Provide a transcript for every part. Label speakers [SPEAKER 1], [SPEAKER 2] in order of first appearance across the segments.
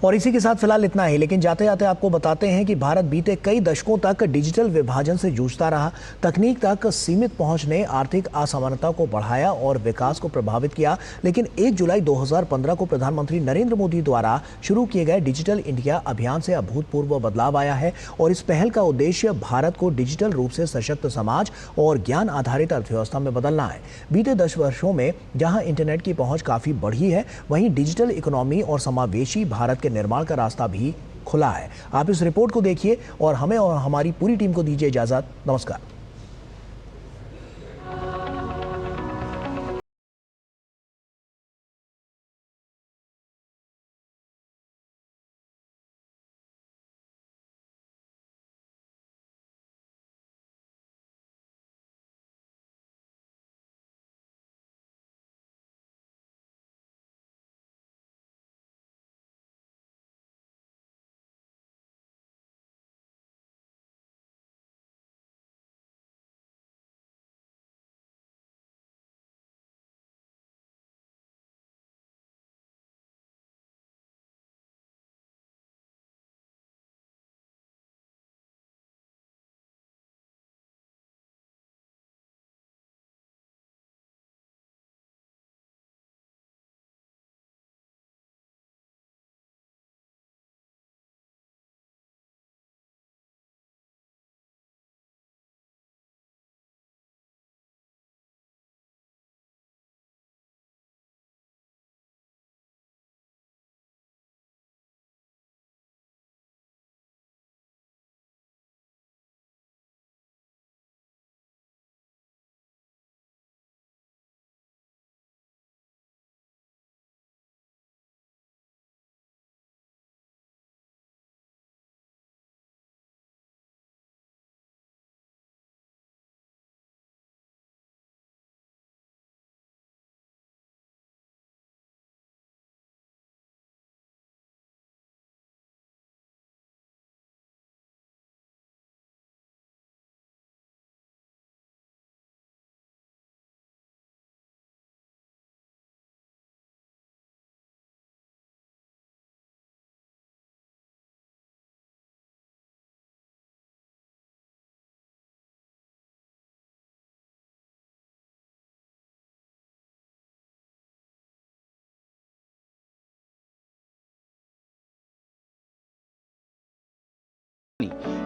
[SPEAKER 1] और इसी के साथ फिलहाल इतना ही, लेकिन जाते जाते आपको बताते हैं कि भारत बीते कई दशकों तक डिजिटल विभाजन से जूझता रहा। तकनीक तक सीमित पहुंच ने आर्थिक असमानता को बढ़ाया और विकास को प्रभावित किया। लेकिन 1 जुलाई 2015 को प्रधानमंत्री नरेंद्र मोदी द्वारा शुरू किए गए डिजिटल इंडिया अभियान से अभूतपूर्व बदलाव आया है और इस पहल का उद्देश्य भारत को डिजिटल रूप से सशक्त समाज और ज्ञान आधारित अर्थव्यवस्था में बदलना है। बीते 10 वर्षों में जहां इंटरनेट की पहुंच काफी बढ़ी है, वहीं डिजिटल इकोनॉमी और समावेशी भारत के निर्माण का रास्ता भी खुला है। आप इस रिपोर्ट को देखिए और हमें और हमारी पूरी टीम को दीजिए इजाजत। नमस्कार।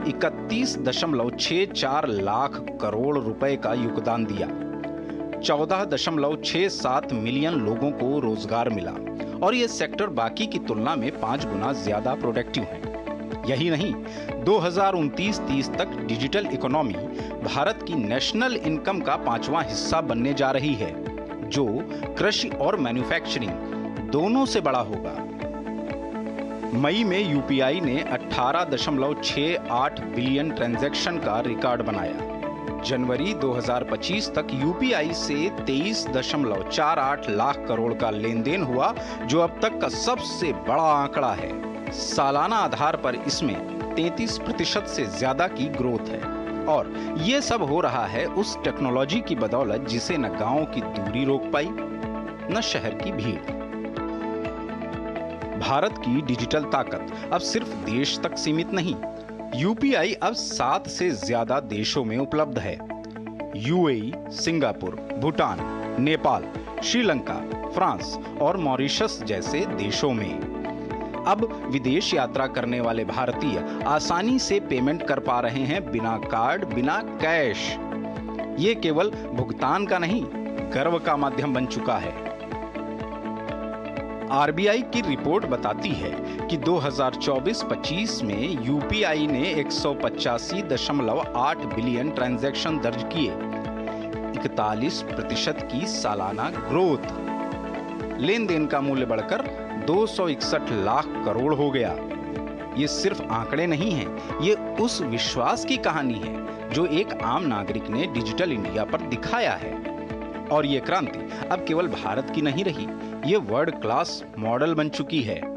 [SPEAKER 2] ₹31.64 लाख करोड़ रुपए का योगदान दिया। 14.67 मिलियन लोगों को रोजगार मिला और ये सेक्टर बाकी की तुलना में 5 गुना ज्यादा प्रोडक्टिव है। यही नहीं, 2029-30 तक डिजिटल इकोनॉमी भारत की नेशनल इनकम का 5वां हिस्सा बनने जा रही है, जो कृषि और मैन्युफैक्चरिंग दोनों से बड़ा होगा। मई में यूपीआई ने 18.68 बिलियन ट्रांजैक्शन का रिकॉर्ड बनाया। जनवरी 2025 तक यूपीआई से 23.48 लाख करोड़ का लेन देन हुआ, जो अब तक का सबसे बड़ा आंकड़ा है। सालाना आधार पर इसमें 33% से ज्यादा की ग्रोथ है और ये सब हो रहा है उस टेक्नोलॉजी की बदौलत जिसे न गांव की दूरी रोक पाई न शहर की भीड़। भारत की डिजिटल ताकत अब सिर्फ देश तक सीमित नहीं, यूपीआई अब 7 से ज्यादा देशों में उपलब्ध है। UAE, Singapore, Bhutan, Nepal, Sri Lanka, France और मॉरिशस जैसे देशों में। अब विदेश यात्रा करने वाले भारतीय आसानी से पेमेंट कर पा रहे हैं बिना कार्ड, बिना कैश। ये केवल भुगतान का नहीं, गर्व का माध्यम बन चुका है। आरबीआई की रिपोर्ट बताती है कि 2024-25 में यूपीआई ने 185.8 बिलियन ट्रांजैक्शन दर्ज किए, 41% की सालाना ग्रोथ। लेन देन का मूल्य बढ़कर 261 लाख करोड़ हो गया। ये सिर्फ आंकड़े नहीं हैं, ये उस विश्वास की कहानी है जो एक आम नागरिक ने डिजिटल इंडिया पर दिखाया है। और ये क्रांति अब केवल भारत की नहीं रही, ये वर्ल्ड क्लास मॉडल बन चुकी है।